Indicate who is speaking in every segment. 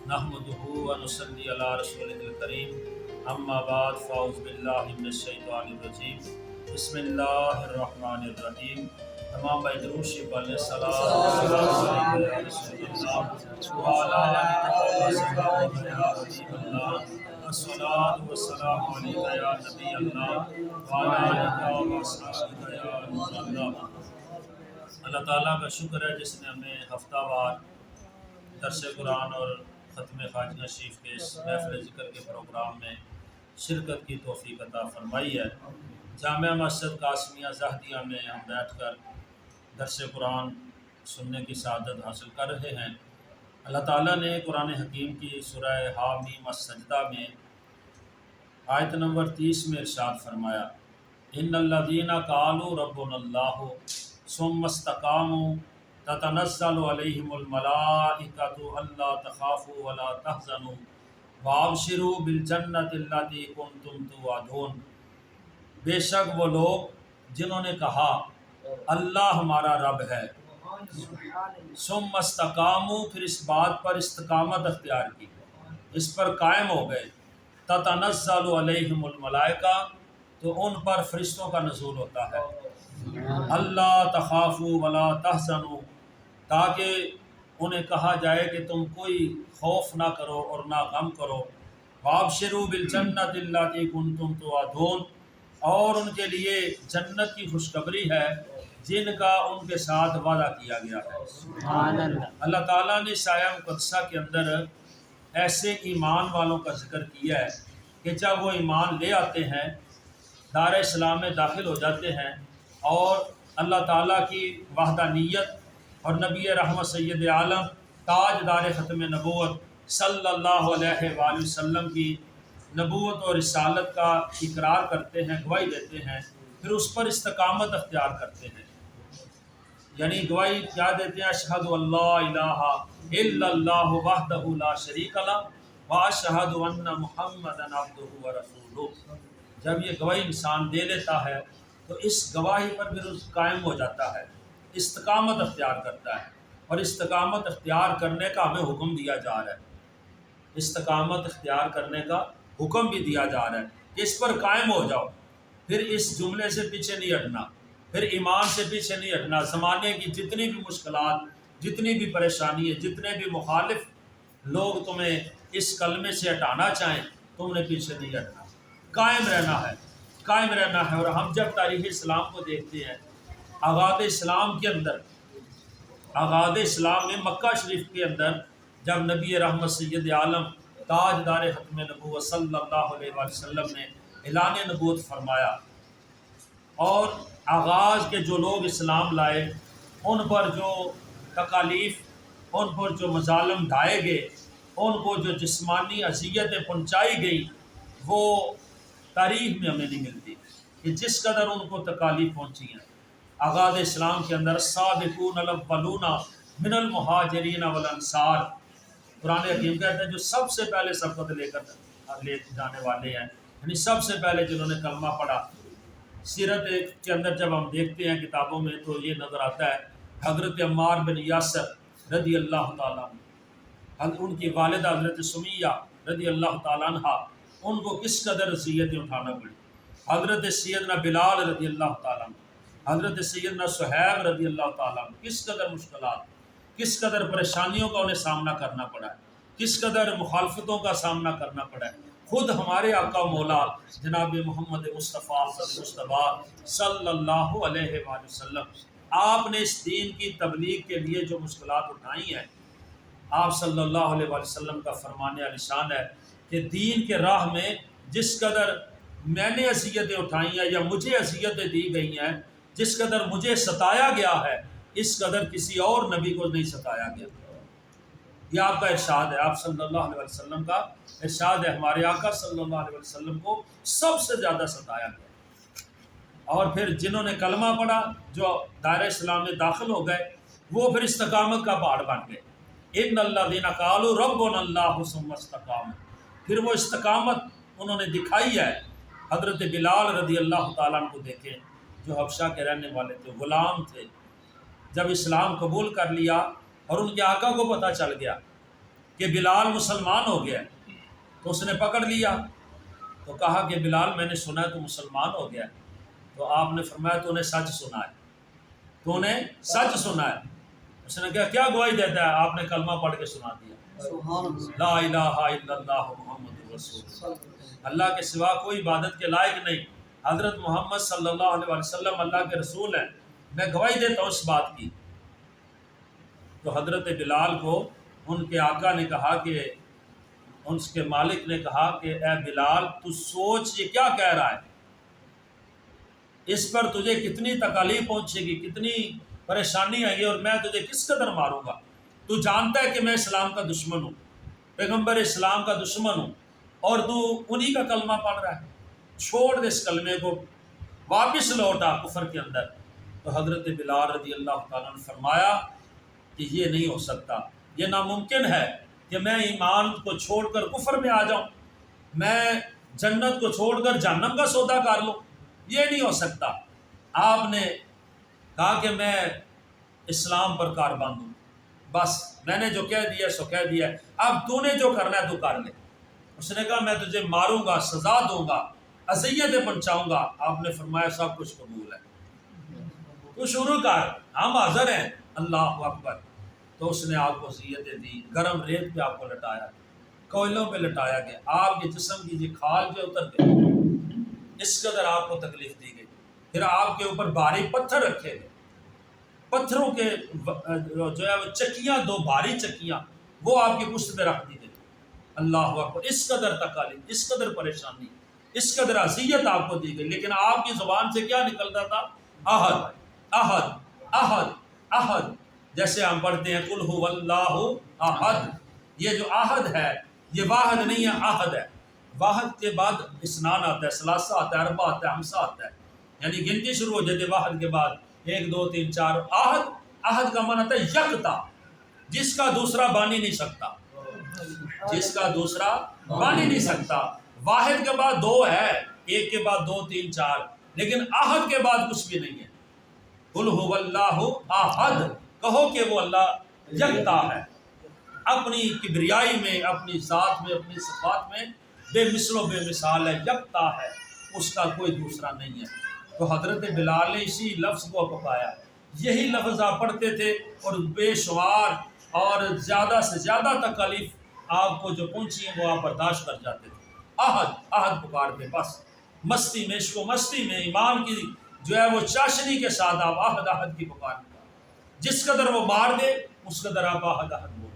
Speaker 1: نحمده ونصلي على رسوله الكريم اما بعد فاعوذ باللہ من الشیطان الرجیم بسم اللہ الرحمن الرحیم تمام بھائی درود شریف پڑھ لیں صلوات علیہ رسول اللہ وعلی آلہ وصحبہ یا حبیب اللہ الصلاۃ والسلام علیکہ یا نبی اللہ وعلی آلہ وصحبہ یا نور اللہ۔ اللہ تعالیٰ کا شکر ہے جس نے ہمیں ہفتہ وار درس قرآن اور ختم خواجہ شریف کے اس محفل ذکر کے پروگرام میں شرکت کی توفیق عطا فرمائی ہے۔ جامعہ مسجد قاسمیہ زاہدیہ میں ہم بیٹھ کر درس قرآن سننے کی سعادت حاصل کر رہے ہیں۔ اللہ تعالیٰ نے قرآن حکیم کی سورہ حامیم السجدہ میں آیت نمبر 30 میں ارشاد فرمایا، ان الذین قالوا ربنا اللہ ثم استقاموا تتنزل علیہم الملائکۃ الا تخافوا ولا تحزنوا وابشروا بالجنۃ التی کنتم توعدون۔ بے شک وہ لوگ جنہوں نے کہا اللہ ہمارا رب ہے، ثم استقاموا، پھر اس بات پر استقامت اختیار کی، اس پر قائم ہو گئے، تتنزل علیہم الملائکہ، تو ان پر فرشتوں کا نزول ہوتا ہے، اللہ تخافوا ولا تحزنوا، تاکہ انہیں کہا جائے کہ تم کوئی خوف نہ کرو اور نہ غم کرو، وابشروا بالجنۃ التی کنتم توعدون، اور ان کے لیے جنت کی خوشخبری ہے جن کا ان کے ساتھ وعدہ کیا گیا ہے۔
Speaker 2: سبحان اللہ۔
Speaker 1: اللہ تعالیٰ نے آیہ مقدسہ کے اندر ایسے ایمان والوں کا ذکر کیا ہے کہ جب وہ ایمان لے آتے ہیں، دار اسلام میں داخل ہو جاتے ہیں اور اللہ تعالیٰ کی وحدانیت اور نبی رحمت سید عالم تاجدار ختم نبوت صلی اللہ علیہ وآلہ وسلم کی نبوت اور رسالت کا اقرار کرتے ہیں، گواہی دیتے ہیں، پھر اس پر استقامت اختیار کرتے ہیں۔ یعنی گواہی کیا دیتے ہیں؟ اشہد اللہ الہ الا اللہ وحدہ لا شریک لہ واشہد ان محمدا عبدہ ورسولہ۔ جب یہ گواہی انسان دے لیتا ہے تو اس گواہی پر پھر قائم ہو جاتا ہے، استقامت اختیار کرتا ہے، اور استقامت اختیار کرنے کا ہمیں حکم دیا جا رہا ہے، استقامت اختیار کرنے کا حکم بھی دیا جا رہا ہے کہ اس پر قائم ہو جاؤ، پھر اس جملے سے پیچھے نہیں ہٹنا، پھر ایمان سے پیچھے نہیں ہٹنا۔ زمانے کی جتنی بھی مشکلات، جتنی بھی پریشانی ہے، جتنے بھی مخالف لوگ تمہیں اس کلمے سے ہٹانا چاہیں، تم نے پیچھے نہیں ہٹنا، قائم رہنا ہے، قائم رہنا ہے۔ اور ہم جب تاریخ اسلام کو دیکھتے ہیں، آغاز اسلام کے اندر، آغاز اسلام میں مکہ شریف کے اندر جب نبی رحمت سید عالم تاجدار ختم نبوت صلی اللہ علیہ وآلہ وسلم نے اعلان نبوت فرمایا، اور آغاز کے جو لوگ اسلام لائے ان پر جو تکالیف، ان پر جو مظالم ڈھائے گئے، ان کو جو جسمانی اذیتیں پہنچائی گئی، وہ تاریخ میں ہمیں نہیں ملتی کہ جس قدر ان کو تکالیف پہنچی ہیں۔ آغاز اسلام کے اندر السابقون الاولون من المہاجرین والانصار، قرآن حکیم کہتا ہے جو سب سے پہلے سبقت لے جانے والے ہیں، یعنی سب سے پہلے جنہوں نے کلمہ پڑھا۔ سیرت کے اندر جب ہم دیکھتے ہیں کتابوں میں تو یہ نظر آتا ہے حضرت عمار بن یاسر رضی اللہ تعالیٰ عنہ، ان کی والدہ حضرت سمیہ رضی اللہ تعالیٰ عنہ، ان کو کس قدر اذیتیں اٹھانا پڑی، حضرت سیدنا بلال رضی اللہ تعالیٰ عنہ، حضرت سیدنا صہیب رضی اللہ تعالیٰ عنہ، کس قدر مشکلات، کس قدر پریشانیوں کا انہیں سامنا کرنا پڑا ہے، کس قدر مخالفتوں کا سامنا کرنا پڑا ہے۔ خود ہمارے آقا مولا جناب محمد مصطفیٰ صلی اللہ علیہ وآلہ وسلم، آپ نے اس دین کی تبلیغ کے لیے جو مشکلات اٹھائی ہیں، آپ صلی اللہ علیہ وآلہ وسلم کا فرمان عالی شان ہے کہ دین کے راہ میں جس قدر میں نے اذیتیں اٹھائی ہیں یا مجھے اذیتیں دی گئی ہیں، جس قدر مجھے ستایا گیا ہے، اس قدر کسی اور نبی کو نہیں ستایا گیا۔ یہ آپ کا ارشاد ہے، آپ صلی اللہ علیہ وسلم کا ارشاد ہے، ہمارے آقا صلی اللہ علیہ وسلم کو سب سے زیادہ ستایا گیا۔ اور پھر جنہوں نے کلمہ پڑھا، جو دائرہ اسلام میں داخل ہو گئے، وہ پھر استقامت کا پہاڑ بن گئے۔ ان الذین قالوا ربنا اللہ ثم استقاموا، پھر وہ استقامت انہوں نے دکھائی ہے۔ حضرت بلال رضی اللہ تعالیٰ عنہ کو دیکھیں، جو حبشہ کے رہنے والے تھے، غلام تھے، جب اسلام قبول کر لیا اور ان کے آقا کو پتہ چل گیا کہ بلال مسلمان ہو گیا، تو اس نے پکڑ لیا، تو کہا کہ بلال میں نے سنا ہے تو مسلمان ہو گیا، تو آپ نے فرمایا تو نے سچ سنا ہے، تو نے سچ سنا ہے۔ اس نے کہا کیا گواہی دیتا ہے؟ آپ نے کلمہ پڑھ کے سنا دیا، لا الہ الا اللہ محمد رسول اللہ، اللہ کے سوا کوئی عبادت کے لائق نہیں، حضرت محمد صلی اللہ علیہ وسلم اللہ کے رسول ہیں، میں گواہی دیتا ہوں اس بات کی۔ تو حضرت بلال کو ان کے آقا نے کہا کہ ان کے مالک نے کہا کہ اے بلال تو سوچ یہ کیا کہہ رہا ہے، اس پر تجھے کتنی تکالیف پہنچے گی، کتنی پریشانی آئے گی، اور میں تجھے کس قدر ماروں گا، تو جانتا ہے کہ میں اسلام کا دشمن ہوں، پیغمبر اسلام کا دشمن ہوں، اور تو انہی کا کلمہ پڑھ رہا ہے، چھوڑ دے اس کلمے کو، واپس لوٹا کفر کے اندر۔ تو حضرت بلال رضی اللہ تعالیٰ نے فرمایا کہ یہ نہیں ہو سکتا، یہ ناممکن ہے کہ میں ایمان کو چھوڑ کر کفر میں آ جاؤں، میں جنت کو چھوڑ کر جہنم کا سودا کر لوں، یہ نہیں ہو سکتا۔ آپ نے کہا کہ میں اسلام پر کاربند ہوں، بس میں نے جو کہہ دیا سو کہہ دیا، اب تو نے جو کرنا ہے تو کر لے۔ اس نے کہا میں تجھے ماروں گا، سزا دوں گا، اذیتیں پہنچاؤں گا۔ آپ نے فرمایا سب کچھ قبول ہے، تو شروع کر، ہم حاضر ہیں۔ اللہ اکبر۔ تو اس نے آپ کو اذیتیں دی، گرم ریت پہ آپ کو لٹایا، کوئلوں پہ لٹایا گیا، آپ کے جسم کی یہ کھال پہ اتر گئی، اس قدر آپ کو تکلیف دی گئی۔ پھر آپ کے اوپر بھاری پتھر رکھے گئے، پتھروں کے جو ہے وہ چکیاں، دو بھاری چکیاں وہ آپ کی پشت پہ رکھ دی گئی۔ اللہ اکبر۔ اس قدر تکالیف، اس قدر پریشانی، اس قدر اذیت آپ کو دی گئی، لیکن آپ کی زبان سے کیا نکلتا تھا؟ احد احد احد احد، جیسے ہم پڑھتے ہیں قل هو اللہ احد۔ یہ جو احد ہے یہ واحد نہیں ہے، احد ہے۔ واحد کے بعد اسنان آتا ہے، ثلاثہ آتا ہے، اربع آتا ہے، خمسہ آتا ہے، یعنی گنتی شروع ہو جاتی ہے واحد کے بعد، 1 2 3 4۔ احد، احد کا معنی آتا ہے یکتا، جس کا دوسرا بن ہی نہیں سکتا، جس کا دوسرا بن ہی نہیں سکتا۔ واحد کے بعد 2 ہے، 1 کے بعد 2 3 4، لیکن احد کے بعد کچھ بھی نہیں ہے۔ قل هو اللہ احد، کہو کہ وہ اللہ یکتا ہے، اپنی کبریائی میں، اپنی ذات میں، اپنی صفات میں بے مثل و بے مثال ہے، یکتا ہے، اس کا کوئی دوسرا نہیں ہے۔ تو حضرت بلال نے اسی لفظ کو پکایا، یہی لفظ آپ پڑھتے تھے، اور بے شمار اور زیادہ سے زیادہ تکالیف آپ کو جو پہنچی ہیں وہ آپ برداشت کر جاتے تھے۔ احد احد پکارتے، بس مستی میں، عشق و مستی میں، ایمان کی جو ہے وہ چاشنی کے ساتھ آپ احد احد کی پکارتے، جس قدر وہ مار دے اس قدر آپ احد احد بول۔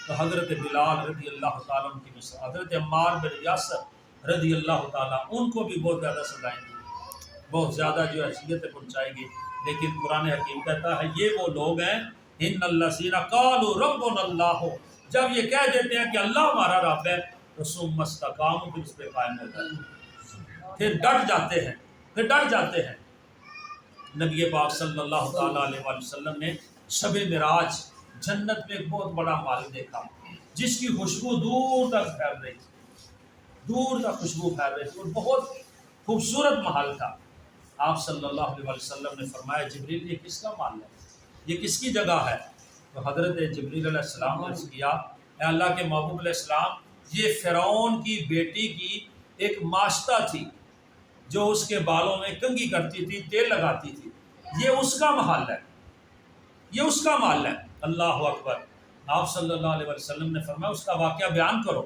Speaker 1: تو حضرت بلال رضی اللہ تعالیٰ عنہ کی مثال، حضرت عمار بن یاسر رضی اللہ تعالیٰ، ان کو بھی بہت زیادہ سزائیں دی، بہت زیادہ جو اذیتیں پہنچائے گی، لیکن قرآن حکیم کہتا ہے یہ وہ لوگ ہیں ان الذین قالوا ربنا اللہ، جب یہ کہہ دیتے ہیں کہ اللہ ہمارا رب ہے، تو ثم استقاموا، پھر اس پہ قائم ہو جاتے ہیں، پھر ڈٹ جاتے ہیں، پھر ڈٹ جاتے ہیں۔ نبی پاک صلی اللہ تعالیٰ علیہ وآلہ وسلم نے شب معراج جنت میں ایک بہت بڑا محل دیکھا، جس کی خوشبو دور تک پھیل رہی تھی، دور تک خوشبو پھیل رہی تھی، اور بہت خوبصورت محل تھا۔ آپ صلی اللہ علیہ وسلم نے فرمایا جبریل یہ کس کا محل ہے، یہ کس کی جگہ ہے؟ تو حضرت جبریل علیہ السلام نے عرض کیا اے اللہ کے محبوب علیہ السلام، یہ فرعون کی بیٹی کی ایک ماشطہ تھی جو اس کے بالوں میں کنگھی کرتی تھی، تیل لگاتی تھی، یہ اس کا محل ہے، یہ اس کا محل ہے۔ اللہ اکبر۔ آپ صلی اللہ علیہ وسلم نے فرمایا اس کا واقعہ بیان کرو۔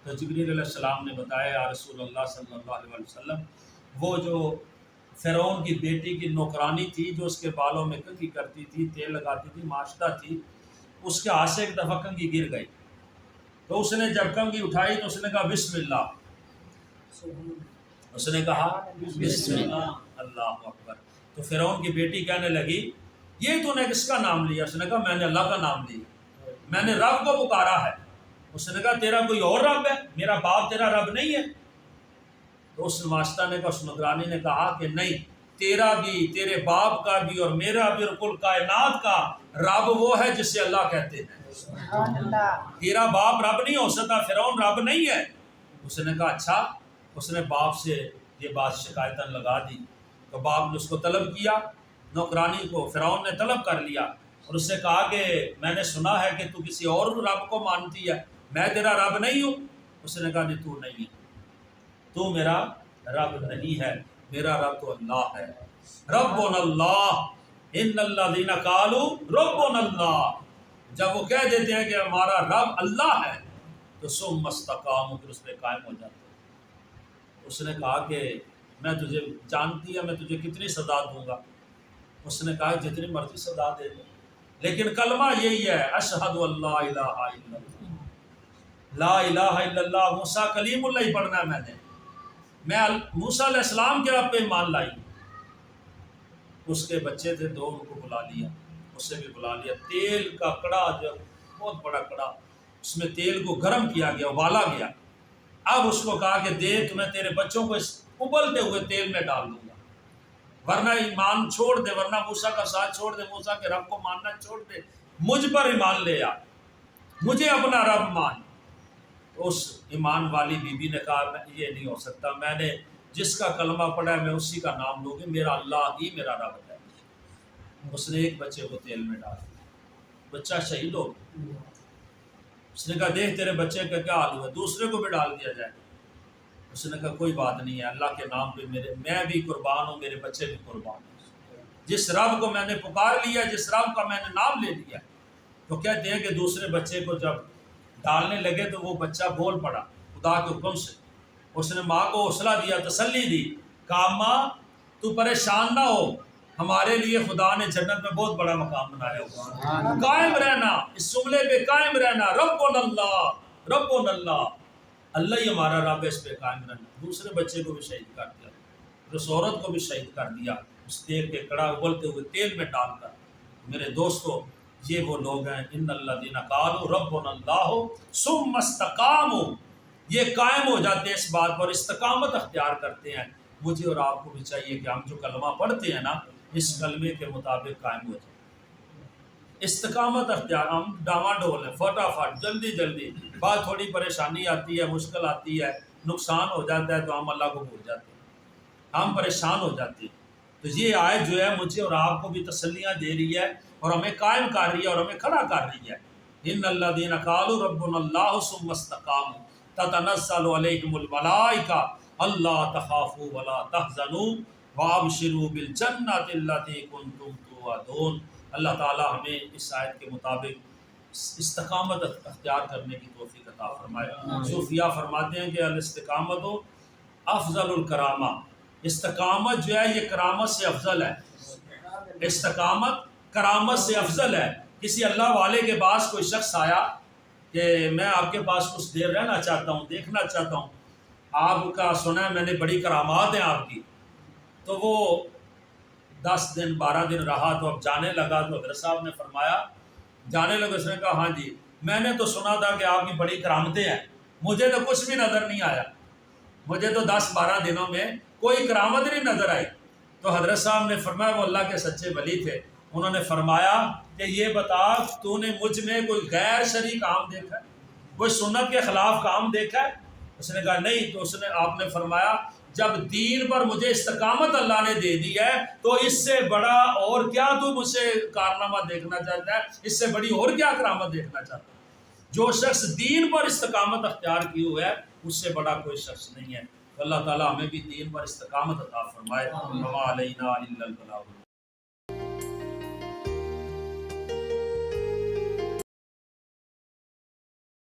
Speaker 1: تو جبریل علیہ السلام نے بتایا یا رسول اللہ صلی اللہ علیہ وسلم، وہ جو فرعون کی بیٹی کی نوکرانی تھی جو اس کے بالوں میں کنگھی کرتی تھی، تیل لگاتی تھی، ماشطہ تھی، اس کے ہاتھ سے ایک دفعہ کنگھی گر گئی، تو اس نے جب کنگھی اٹھائی تو اس نے کہا بسم اللہ، اس نے کہا بسم اللہ، اللہ اکبر۔ تو فرعون کی بیٹی کہنے لگی یہ تو نے کس کا نام لیا؟ اس نے کہا میں نے اللہ کا نام لیا، میں نے رب کو پکارا ہے۔ اس نے کہا تیرا کوئی اور رب ہے، میرا باپ تیرا رب نہیں ہے؟ تو اس ماشطہ نے کہا، اس نوکرانی نے کہا کہ نہیں، تیرا بھی، تیرے باپ کا بھی، اور میرا بھی، اور کل کائنات کا رب وہ ہے جسے اللہ کہتے ہیں۔ تیرا باپ رب نہیں ہو سکتا، فرعون رب نہیں ہے۔ اس نے کہا اچھا۔ اس نے باپ سے یہ بات شکایتاً لگا دی، تو باپ نے اس کو طلب کیا، نوکرانی کو فرعون نے طلب کر لیا، اور اس سے کہا کہ میں نے سنا ہے کہ تو کسی اور رب کو مانتی ہے، میں تیرا رب نہیں ہوں؟ اس نے کہا نہیں، تو نہیں ہے، تو میرا رب نہیں ہے، میرا رب تو اللہ ہے۔ ربنا اللہ ان الذین قالوا ربنا اللہ، جب وہ کہہ دیتے ہیں کہ ہمارا رب اللہ ہے تو ثم استقاموا، پھر اس پہ قائم ہو جاتے ہیں۔ اس نے کہا کہ میں تجھے جانتی ہے، میں تجھے کتنی سزا دوں گا؟ اس نے کہا جتنی مرضی سزا دے دے، لیکن کلمہ یہی ہے، اشہد اللہ الہ الا اللہ، لا الہ الا اللہ۔ موسیٰ کلیم اللہ ہی پڑھنا ہے میں موسیٰ علیہ السلام کے رب پہ ایمان لائی۔ اس کے بچے تھے دو، ان کو بلا لیا، اسے بھی بلا لیا، تیل کا کڑا، جو بہت بڑا کڑا، اس میں تیل کو گرم کیا گیا، ابالا گیا۔ اب اس کو کہا کہ دیکھ میں تیرے بچوں کو اس ابلتے ہوئے تیل میں ڈال دوں گا، ورنہ ایمان چھوڑ دے، ورنہ موسیٰ کا ساتھ چھوڑ دے، موسیٰ کے رب کو ماننا چھوڑ دے، مجھ پر ایمان لے آ، مجھے اپنا رب مان۔ اس ایمان والی بی بی نے کہا یہ نہیں ہو سکتا، میں نے جس کا کلمہ پڑھا ہے میں اسی کا نام لوں گی، میرا اللہ ہی میرا رب ہے۔ اس نے ایک بچے کو تیل میں ڈال دیا، بچہ شہید ہو گیا۔ اس نے کہا دیکھ تیرے بچے کا کیا حال ہوا، دوسرے کو بھی ڈال دیا جائے۔ اس نے کہا کوئی بات نہیں ہے، اللہ کے نام پہ میں بھی قربان ہوں، میرے بچے بھی قربان ہوں، جس رب کو میں نے پکار لیا، جس رب کا میں نے نام لے لیا۔ تو کہتے ہیں کہ دوسرے بچے کو جب ڈالنے لگے تو وہ بچہ بول پڑا خدا کے حکم سے۔ اس نے ماں کو حوصلہ دیا، تسلی دی، کہا ماں تو پریشان نہ ہو، ہمارے لیے خدا نے جنت میں بہت بڑا مقام بنایا ہوا، قائم رہنا، اس جملے پہ قائم رہنا، ربنا اللہ ربنا اللہ، اللہ ہی ہمارا رب ہے، اس پہ قائم رہنا۔ دوسرے بچے کو بھی شہید کر دیا، اس عورت کو بھی شہید کر دیا، اس تیل کے کڑا ابلتے ہوئے تیل میں ڈال کر۔ میرے دوستو، یہ وہ لوگ ہیں ان الذین قالوا ربنا اللہ ثم استقاموا، یہ قائم ہو جاتے ہیں اس بات پر، استقامت اختیار کرتے ہیں۔ مجھے اور آپ کو بھی چاہیے کہ ہم جو کلمہ پڑھتے ہیں نا، اس کلمے کے مطابق قائم ہو جائیں، استقامت اختیار، ہم ڈاواں ڈول ہیں، فٹافٹ جلدی جلدی، بات تھوڑی پریشانی آتی ہے، مشکل آتی ہے، نقصان ہو جاتا ہے تو ہم اللہ کو بھول جاتے ہیں، ہم پریشان ہو جاتے ہیں۔ تو یہ آیت جو ہے مجھے اور آپ کو بھی تسلیاں دے رہی ہے اور ہمیں قائم کر رہی ہے اور ہمیں کھڑا کر رہی ہے۔ ان الذین قالوا ربنا اللہ ثم استقاموا تتنزل علیہم الملائکہ اللہ تخافوا ولا تحزنوا وابشروا بالجنۃ التی کنتم توعدون۔ اللہ تعالی ہمیں اس آیت کے مطابق استقامت اختیار کرنے کی توفیق عطا فرمائے۔ صوفیاء فرماتے ہیں کہ الاستقامت افضل الکرامہ، استقامت جو ہے یہ کرامت سے افضل ہے، استقامت کرامت سے افضل ہے۔ کسی اللہ والے کے پاس کوئی شخص آیا کہ میں آپ کے پاس کچھ دیر رہنا چاہتا ہوں، دیکھنا چاہتا ہوں، آپ کا سنا ہے میں نے بڑی کرامات ہیں آپ کی، تو وہ 10 دن 12 دن رہا، تو اب جانے لگا تو حضرت صاحب نے فرمایا جانے لگے، اس نے کہا ہاں جی میں نے تو سنا تھا کہ آپ کی بڑی کرامتیں ہیں، مجھے تو کچھ بھی نظر نہیں آیا، مجھے تو 10-12 دنوں میں کوئی کرامت نہیں نظر آئی۔ تو حضرت صاحب نے فرمایا، وہ اللہ کے سچے ولی تھے، انہوں نے فرمایا کہ یہ بتا تو نے مجھ میں کوئی غیر شرعی کام دیکھا ہے، کوئی سنت کے خلاف کام دیکھا ہے؟ اس نے کہا نہیں۔ تو اس نے آپ نے فرمایا جب دین پر مجھے استقامت اللہ نے دے دی ہے تو اس سے بڑا اور کیا تو مجھ سے کارنامہ دیکھنا چاہتا ہے، اس سے بڑی اور کیا کرامت دیکھنا چاہتا ہے؟ جو شخص دین پر استقامت اختیار کی ہوئے ہے اس سے بڑا کوئی شخص نہیں ہے۔ اللہ تعالیٰ ہمیں بھی دین پر استقامت عطا فرمائے۔ وما علینا الا البلاغ۔